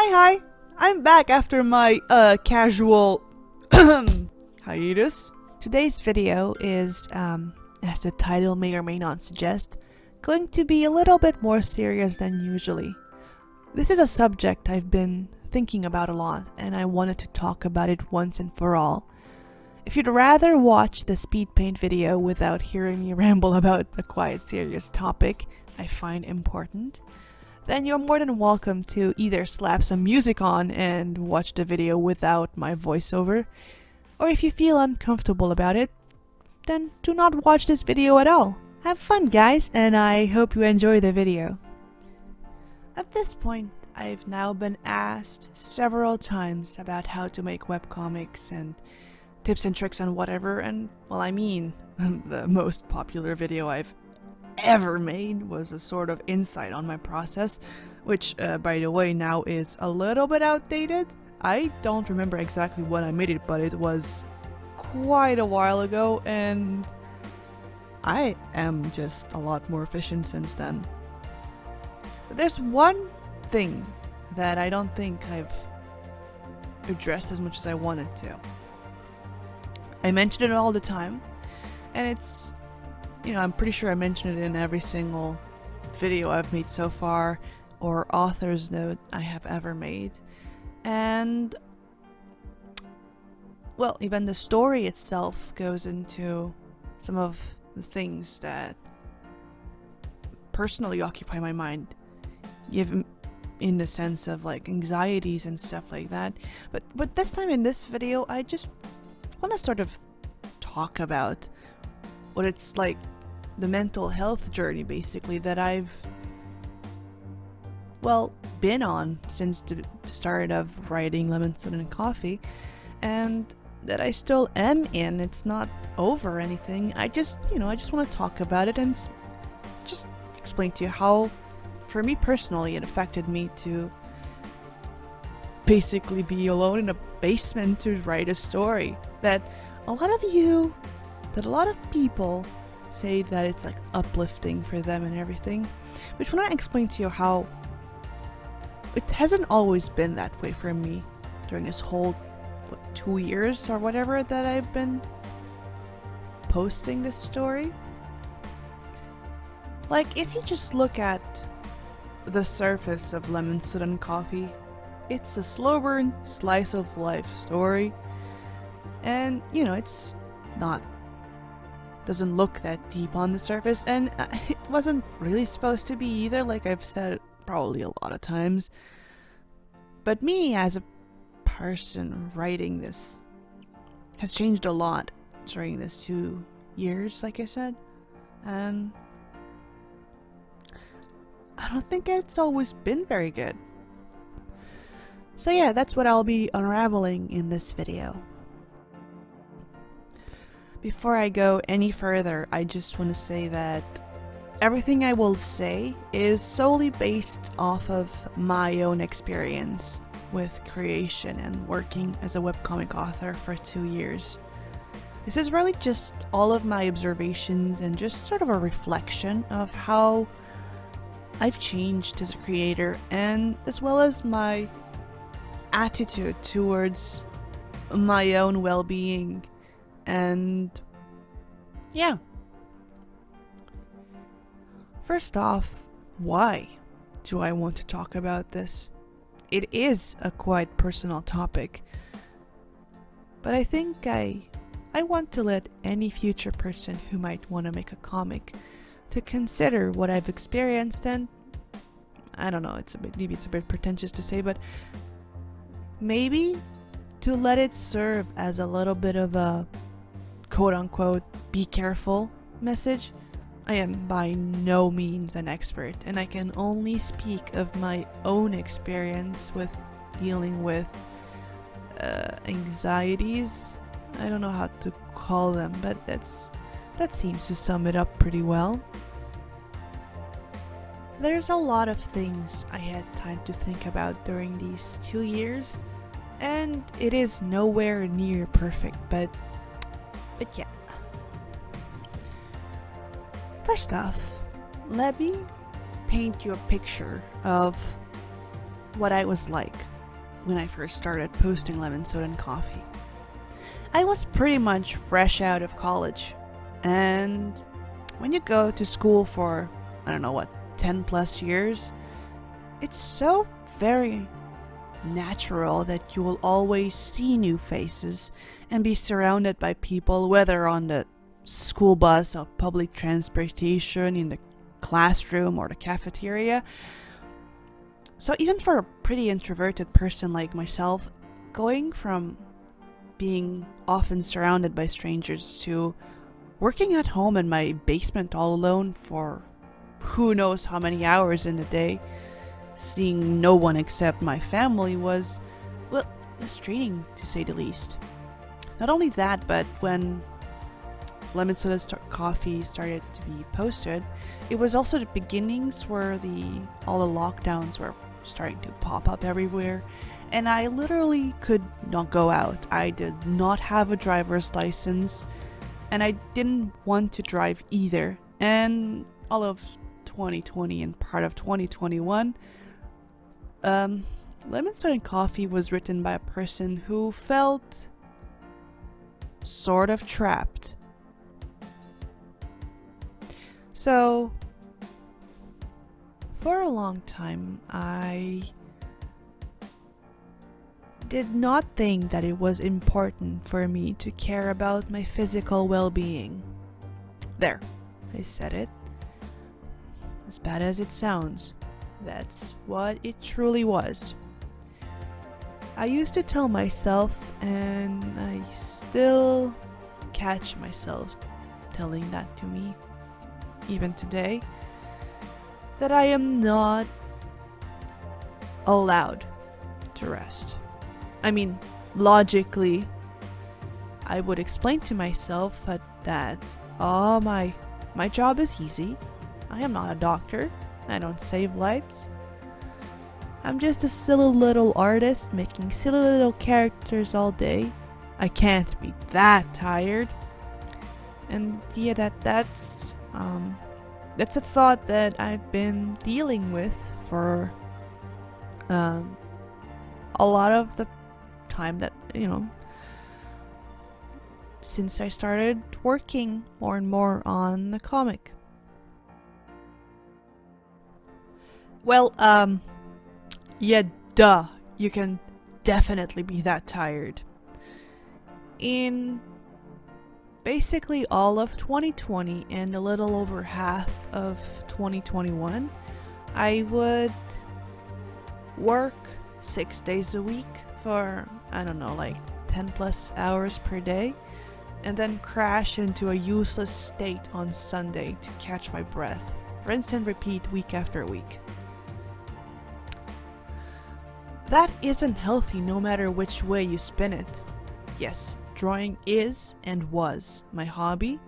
Hi, I'm back after my, casual hiatus. Today's video is, as the title may or may not suggest, going to be a little bit more serious than usually. This is a subject I've been thinking about a lot, and I wanted to talk about it once and for all. If you'd rather watch the speed paint video without hearing me ramble about the quite serious topic I find important, then you're more than welcome to either slap some music on and watch the video without my voiceover, or if you feel uncomfortable about it, then do not watch this video at all. Have fun, guys, and I hope you enjoy the video. At this point, I've now been asked several times about how to make webcomics and tips and tricks on whatever, and well, I mean, the most popular video I've ever made was a sort of insight on my process, which by the way now is a little bit outdated. I don't remember exactly when I made it, but it was quite a while ago, and I am just a lot more efficient since then. But there's one thing that I don't think I've addressed as much as I wanted to. I mention it all the time, and it's, I'm pretty sure I mention it in every single video I've made so far, or author's note I have ever made. And, well, even the story itself goes into some of the things that personally occupy my mind, even in the sense of like anxieties and stuff like that. But this time in this video, I just want to sort of talk about what it's like, the mental health journey basically that I've been on since the start of writing Lemon Soda and Coffee, and that I still am in. It's not over or anything. I just want to talk about it and just explain to you how, for me personally, it affected me to basically be alone in a basement to write a story that a lot of people say that it's like uplifting for them and everything, which when I explain to you how it hasn't always been that way for me during this whole 2 years or whatever that I've been posting this story. Like, if you just look at the surface of Lemon Soda and Coffee, it's a slow burn slice of life story, and it's doesn't look that deep on the surface, and it wasn't really supposed to be either, like I've said probably a lot of times. But me as a person writing this has changed a lot during this 2 years, like I said, and I don't think it's always been very good. So yeah, that's what I'll be unraveling in this video. Before I go any further, I just want to say that everything I will say is solely based off of my own experience with creation and working as a webcomic author for 2 years. This is really just all of my observations and just sort of a reflection of how I've changed as a creator, and as well as my attitude towards my own well-being. And yeah. First off, why do I want to talk about this? It is a quite personal topic, but I think I want to let any future person who might want to make a comic to consider what I've experienced, and I don't know, maybe it's a bit pretentious to say, but maybe to let it serve as a little bit of a quote-unquote be careful message. I am by no means an expert, and I can only speak of my own experience with dealing with anxieties. I don't know how to call them, but that seems to sum it up pretty well. There's a lot of things I had time to think about during these 2 years, and it is nowhere near perfect, but yeah. First off, let me paint you a picture of what I was like when I first started posting lemon soda and coffee. I was pretty much fresh out of college, and when you go to school for, I don't know what, 10 plus years, it's so very natural that you will always see new faces and be surrounded by people, whether on the school bus or public transportation, in the classroom or the cafeteria. So even for a pretty introverted person like myself, going from being often surrounded by strangers to working at home in my basement all alone for who knows how many hours in a day, seeing no one except my family was, well, straining to say the least. Not only that, but when lemon soda coffee started to be posted, it was also the beginnings where all the lockdowns were starting to pop up everywhere, and I literally could not go out. I did not have a driver's license, and I didn't want to drive either. And all of 2020 and part of 2021, Lemon Soda and Coffee was written by a person who felt sort of trapped. So, for a long time, I did not think that it was important for me to care about my physical well-being. There, I said it. As bad as it sounds, that's what it truly was. I used to tell myself, and I still catch myself telling that to me, even today, that I am not allowed to rest. I mean, logically, I would explain to myself that my job is easy. I am not a doctor. I don't save lives. I'm just a silly little artist making silly little characters all day. I can't be that tired. And yeah, that's a thought that I've been dealing with for a lot of the time that, since I started working more and more on the comic. Well, yeah, duh, you can definitely be that tired. In basically all of 2020 and a little over half of 2021, I would work 6 days a week for, I don't know, like 10 plus hours per day, and then crash into a useless state on Sunday to catch my breath. Rinse and repeat week after week. That isn't healthy no matter which way you spin it. Yes, drawing is and was my hobby,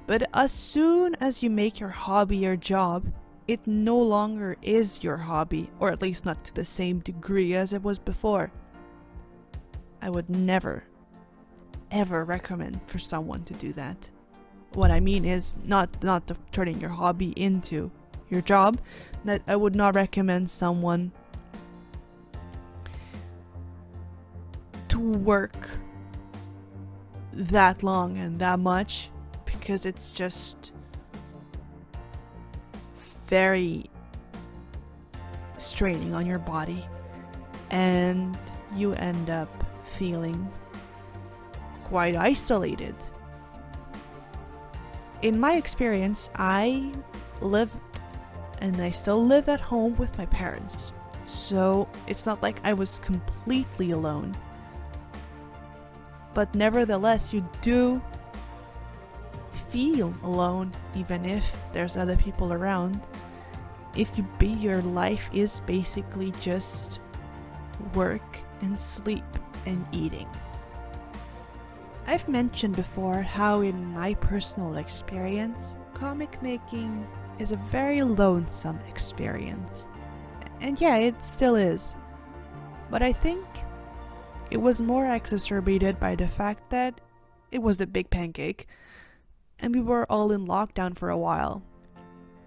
but as soon as you make your hobby your job, it no longer is your hobby, or at least not to the same degree as it was before. I would never, ever recommend for someone to do that. What I mean is not turning your hobby into your job. That I would not recommend someone to work that long and that much, because it's just very straining on your body, and you end up feeling quite isolated. In my experience, I lived and I still live at home with my parents, so it's not like I was completely alone. But nevertheless, you do feel alone, even if there's other people around. If your life is basically just work and sleep and eating. I've mentioned before how in my personal experience, comic making is a very lonesome experience. And yeah, it still is. But I think it was more exacerbated by the fact that it was the big pancake, and we were all in lockdown for a while.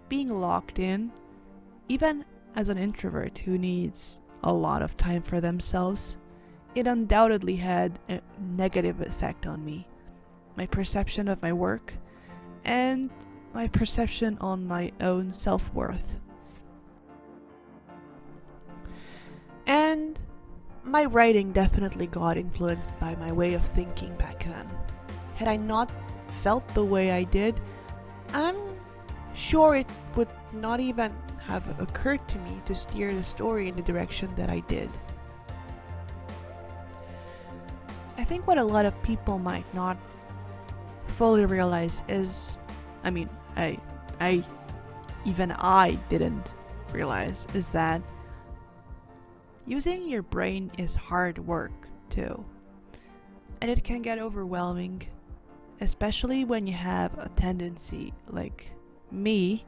Being locked in, even as an introvert who needs a lot of time for themselves, it undoubtedly had a negative effect on me. My perception of my work and my perception on my own self-worth. And my writing definitely got influenced by my way of thinking back then. Had I not felt the way I did, I'm sure it would not even have occurred to me to steer the story in the direction that I did. I think what a lot of people might not fully realize is, even I didn't realize, is that using your brain is hard work too. And it can get overwhelming, especially when you have a tendency, like me,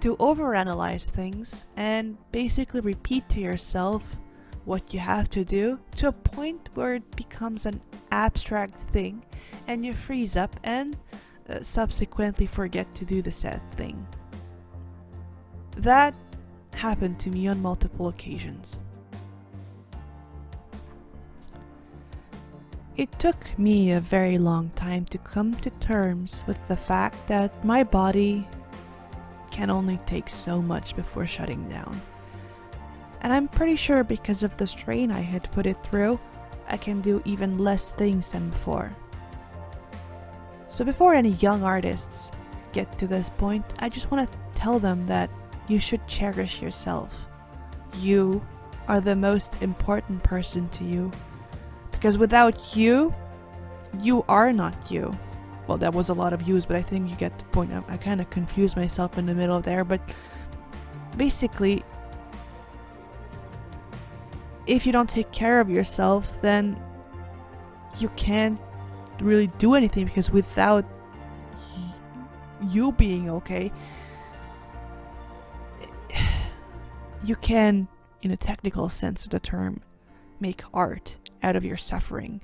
to overanalyze things and basically repeat to yourself what you have to do to a point where it becomes an abstract thing and you freeze up and subsequently forget to do the said thing. That happened to me on multiple occasions. It took me a very long time to come to terms with the fact that my body can only take so much before shutting down. And I'm pretty sure because of the strain I had put it through, I can do even less things than before. So before any young artists get to this point, I just want to tell them that you should cherish yourself. You are the most important person to you. Because without you, you are not you. Well, that was a lot of yous, but I think you get the point. I kind of confused myself in the middle there, but basically, if you don't take care of yourself, then you can't really do anything, because without you being okay, you can, in a technical sense of the term, make art out of your suffering.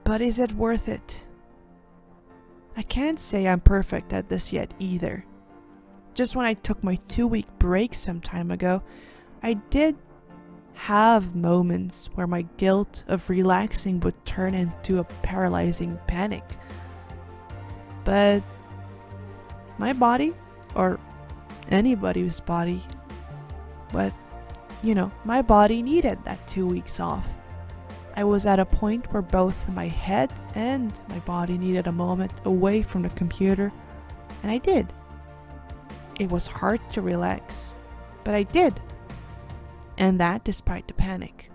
But is it worth it? I can't say I'm perfect at this yet either. Just when I took my 2-week break some time ago, I did have moments where my guilt of relaxing would turn into a paralyzing panic. But my body, or anybody's body, but my body needed that 2 weeks off. I was at a point where both my head and my body needed a moment away from the computer, and I did. It was hard to relax, but I did. And that despite the panic.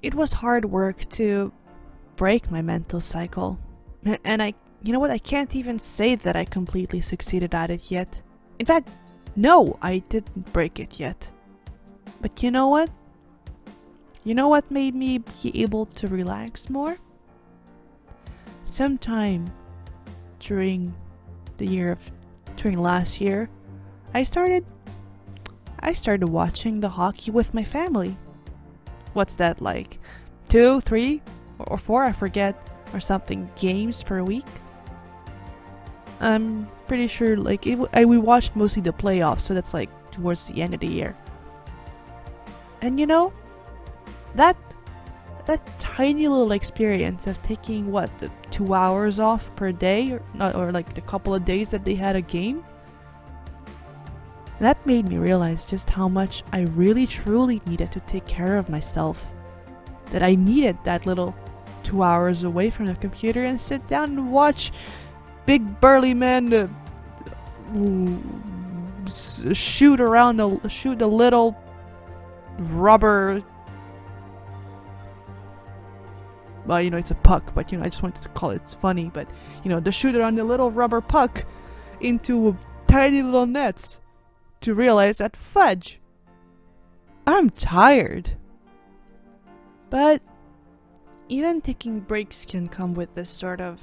It was hard work to break my mental cycle. And I can't even say that I completely succeeded at it yet. In fact, no, I didn't break it yet. But you know what? You know what made me be able to relax more? Sometime during last year, I started watching the hockey with my family. What's that, like 2, 3, or 4, I forget, or something, games per week? I'm pretty sure we watched mostly the playoffs, so that's like towards the end of the year. And that tiny little experience of taking 2 hours off per day, or like the couple of days that they had a game, that made me realize just how much I really truly needed to take care of myself. That I needed that little 2 hours away from the computer and sit down and watch big burly men shoot a little rubber, well, it's a puck, but I just wanted to call it funny, but to shoot around the little rubber puck into tiny little nets, to realize that fudge, I'm tired. But even taking breaks can come with this sort of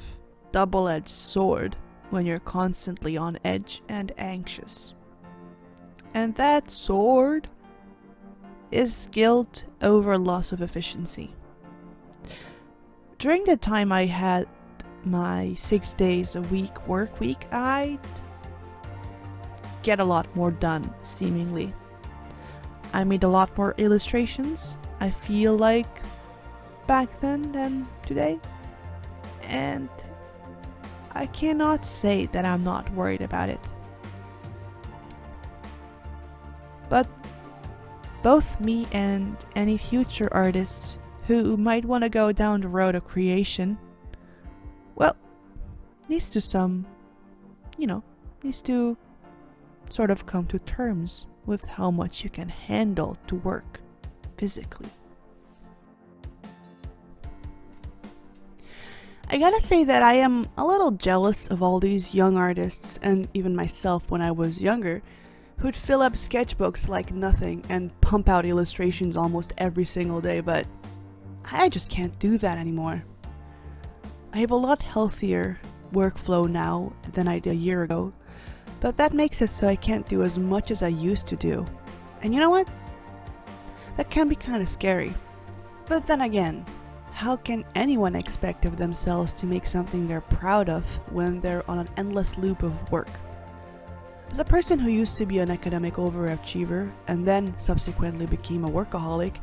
double-edged sword when you're constantly on edge and anxious. And that sword is guilt over loss of efficiency. During the time I had my 6 days a week work week, I'd get a lot more done, seemingly. I made a lot more illustrations, I feel like, back then than today. And I cannot say that I'm not worried about it. But both me and any future artists who might want to go down the road of creation, well, needs to sort of come to terms with how much you can handle to work physically. I gotta say that I am a little jealous of all these young artists, and even myself when I was younger, who'd fill up sketchbooks like nothing and pump out illustrations almost every single day, but I just can't do that anymore. I have a lot healthier workflow now than I did a year ago, but that makes it so I can't do as much as I used to do. And you know what? That can be kind of scary. But then again, how can anyone expect of themselves to make something they're proud of when they're on an endless loop of work? As a person who used to be an academic overachiever and then subsequently became a workaholic,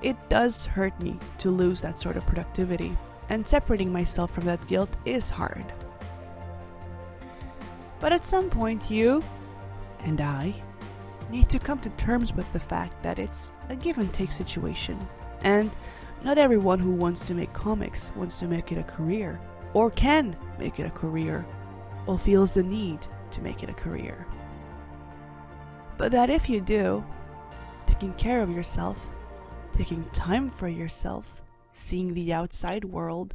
it does hurt me to lose that sort of productivity, and separating myself from that guilt is hard. But at some point you and I need to come to terms with the fact that it's a give and take situation, and not everyone who wants to make comics wants to make it a career, or can make it a career, or feels the need to make it a career. But that if you do, taking care of yourself, taking time for yourself, seeing the outside world,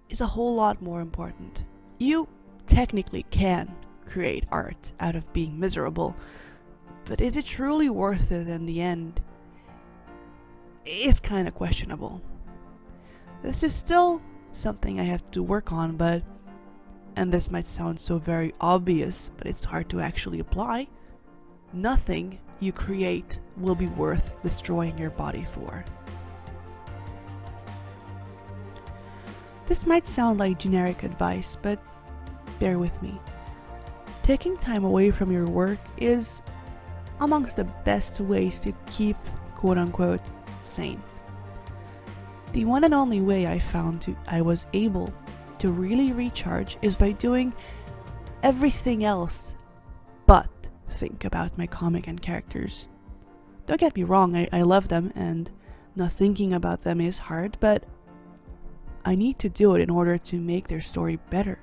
is a whole lot more important. You technically can create art out of being miserable, but is it truly worth it in the end? It's kind of questionable. This is still something I have to work on, but, and this might sound so very obvious, but it's hard to actually apply. Nothing you create will be worth destroying your body for. This might sound like generic advice, but bear with me. Taking time away from your work is amongst the best ways to keep, quote-unquote, sane. The one and only way I found I was able to really recharge is by doing everything else but think about my comic and characters. Don't get me wrong, I love them, and not thinking about them is hard, but I need to do it in order to make their story better.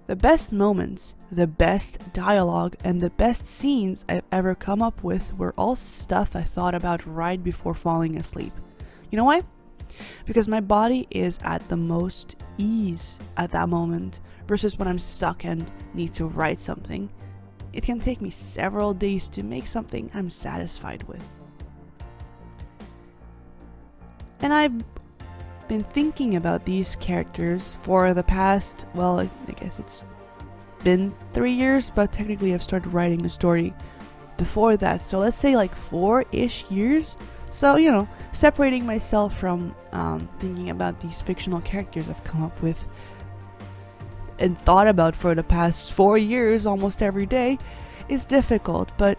The best moments, the best dialogue, and the best scenes I've ever come up with were all stuff I thought about right before falling asleep. You know why? Because my body is at the most ease at that moment, versus when I'm stuck and need to write something. It can take me several days to make something I'm satisfied with. And I've been thinking about these characters for the past, well, I guess it's been 3 years, but technically I've started writing a story before that, so let's say like 4-ish years. So, separating myself from thinking about these fictional characters I've come up with and thought about for the past 4 years almost every day is difficult, but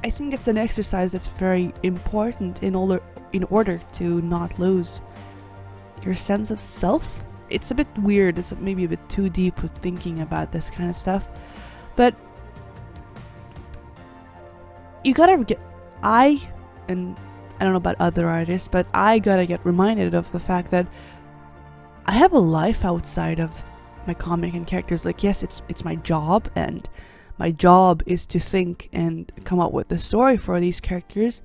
I think it's an exercise that's very important in order to not lose your sense of self. It's a bit weird, it's maybe a bit too deep with thinking about this kind of stuff, but you gotta get, and I don't know about other artists, but I gotta get reminded of the fact that I have a life outside of my comic and characters. Like, yes, it's my job, and my job is to think and come up with the story for these characters,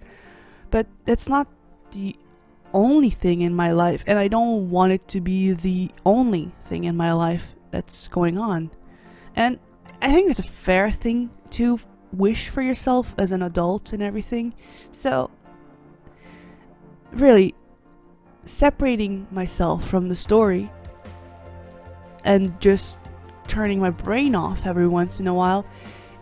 but that's not the only thing in my life, and I don't want it to be the only thing in my life that's going on. And I think it's a fair thing to wish for yourself as an adult and everything. So really, separating myself from the story and just turning my brain off every once in a while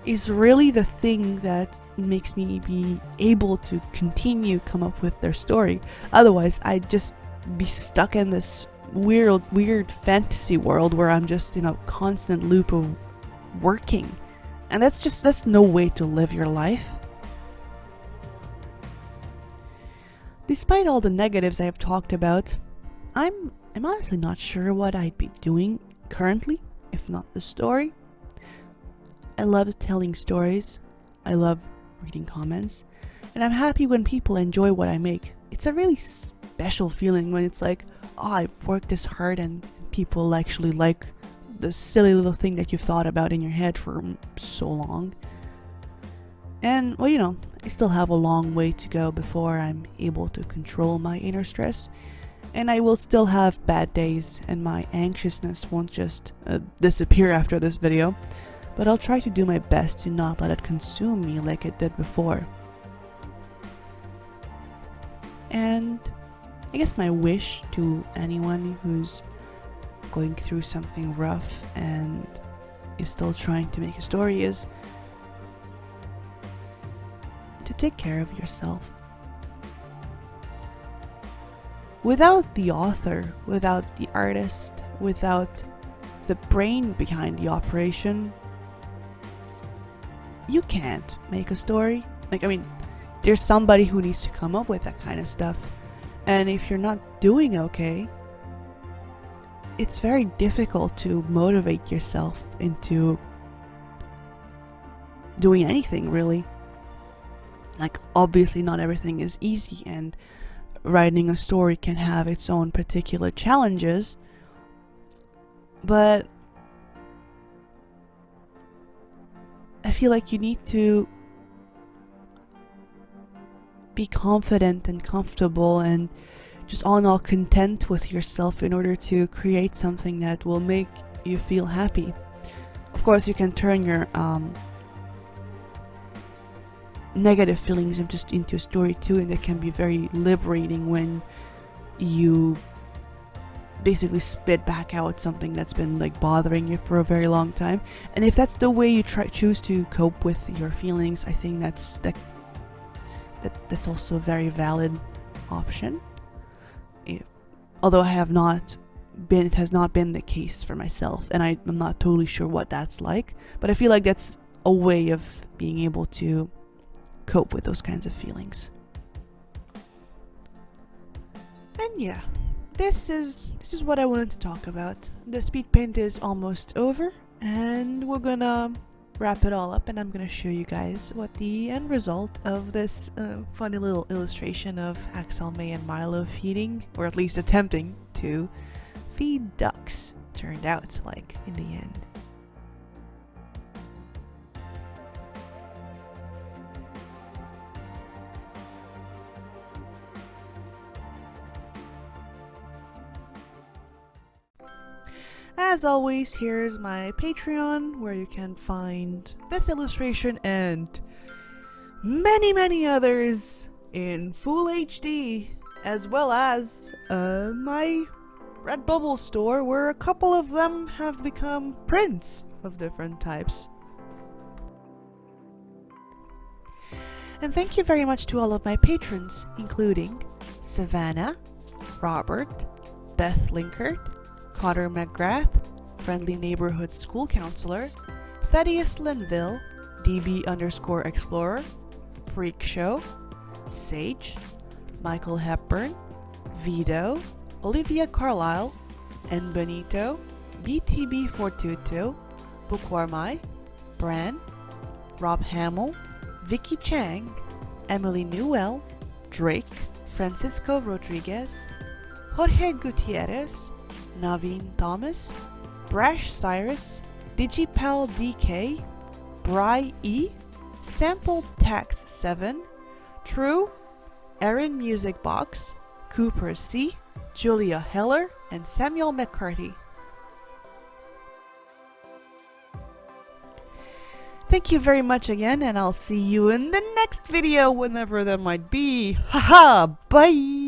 is really the thing that makes me be able to continue come up with their story. Otherwise, I'd just be stuck in this weird fantasy world where I'm just in a constant loop of working. And that's no way to live your life. Despite all the negatives I have talked about, I'm honestly not sure what I'd be doing currently if not the story. I love telling stories. I love reading comments. And I'm happy when people enjoy what I make. It's a really special feeling when it's like, oh, I've worked this hard and people actually like the silly little thing that you've thought about in your head for so long. And, well, you know, I still have a long way to go before I'm able to control my inner stress. And I will still have bad days, and my anxiousness won't just disappear after this video. But I'll try to do my best to not let it consume me like it did before. And I guess my wish to anyone who's going through something rough and is still trying to make a story is to take care of yourself. Without the author, without the artist, without the brain behind the operation, you can't make a story. Like, I mean, there's somebody who needs to come up with that kind of stuff. And if you're not doing okay, it's very difficult to motivate yourself into doing anything, really. Like, obviously not everything is easy, and writing a story can have its own particular challenges, but I feel like you need to be confident and comfortable and just all in all content with yourself in order to create something that will make you feel happy. Of course, you can turn your negative feelings into a story too, and it can be very liberating when you basically spit back out something that's been like bothering you for a very long time. And if that's the way you choose to cope with your feelings, I think that's also a very valid option. Although it has not been the case for myself, and I'm not totally sure what that's like, but I feel like that's a way of being able to cope with those kinds of feelings. And yeah, this is what I wanted to talk about. The speed paint is almost over, and we're gonna wrap it all up, and I'm gonna show you guys what the end result of this funny little illustration of Axel, May, and Milo feeding, or at least attempting to feed ducks, turned out like in the end. As always, here's my Patreon, where you can find this illustration and many others in full HD, as well as my Redbubble store, where a couple of them have become prints of different types. And thank you very much to all of my patrons, including Savannah, Robert, Beth Linkert, Connor McGrath, Friendly Neighborhood School Counselor, Thaddeus Linville, DB_Explorer, Freak Show, Sage, Michael Hepburn, Vito, Olivia Carlisle, N. Benito, BTB422, Bukwarmai, Bran, Rob Hamill, Vicky Chang, Emily Newell, Drake, Francisco Rodriguez, Jorge Gutierrez, Naveen Thomas, Brash Cyrus, Digipal DK, Bry E, Sample Tax 7, True, Erin Music Box, Cooper C, Julia Heller, and Samuel McCarty. Thank you very much again, and I'll see you in the next video, whenever that might be. Haha, bye!